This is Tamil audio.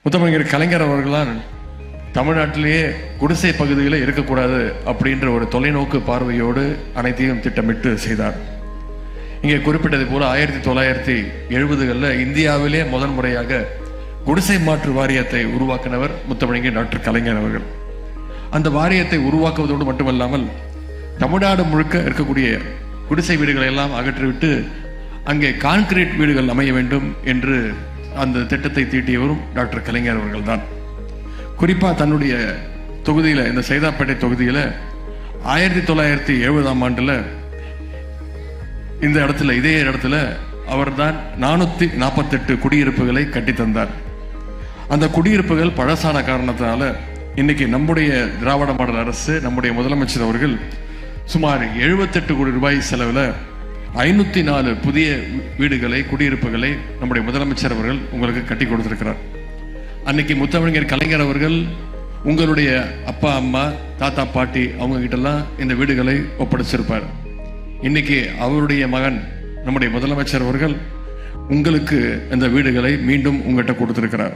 முத்தமிழர் கலைஞர் அவர்களால் தமிழ்நாட்டிலேயே குடிசை பகுதியில் இருக்கக்கூடாது அப்படின்ற ஒரு தொலைநோக்கு பார்வையோடு அனைத்தையும் திட்டமிட்டு செய்தார். இங்கே குறிப்பிட்டது போல 1970களில் இந்தியாவிலே முதல் முறையாக குடிசை மாற்று வாரியத்தை உருவாக்கினவர் முத்தமிழர் டாக்டர் கலைஞர் அவர்கள். அந்த வாரியத்தை உருவாக்குவதோடு மட்டுமல்லாமல் தமிழ்நாடு முழுக்க இருக்கக்கூடிய குடிசை வீடுகளை எல்லாம் அகற்றிவிட்டு அங்கே கான்கிரீட் வீடுகள் அமைய வேண்டும் என்று அந்த திட்டத்தை தீட்டியவரும் டாக்டர் கலைஞர் அவர்கள் தான். குறிப்பாக தன்னுடைய தொகுதியில், இந்த சைதாப்பேட்டை தொகுதியில் 1970 இந்த இடத்துல, இதே இடத்துல அவர்தான் 448 குடியிருப்புகளை கட்டி தந்தார். அந்த குடியிருப்புகள் பழசான காரணத்தினால இன்னைக்கு நம்முடைய திராவிட மாடல் அரசு, நம்முடைய முதலமைச்சர் அவர்கள் சுமார் 78 கோடி ரூபாய் செலவில் 504 புதிய வீடுகளை, குடியிருப்புகளை நம்முடைய முதலமைச்சர் அவர்கள் உங்களுக்கு கட்டி கொடுத்திருக்கிறார். அன்னைக்கு முத்தமிழர் கலைஞர் அவர்கள் உங்களுடைய அப்பா, அம்மா, தாத்தா, பாட்டி அவங்க கிட்டலாம் இந்த வீடுகளை ஒப்படைச்சிருப்பார். இன்னைக்கு அவருடைய மகன் நம்முடைய முதலமைச்சர் அவர்கள் உங்களுக்கு இந்த வீடுகளை மீண்டும் உங்கள்கிட்ட கொடுத்திருக்கிறார்.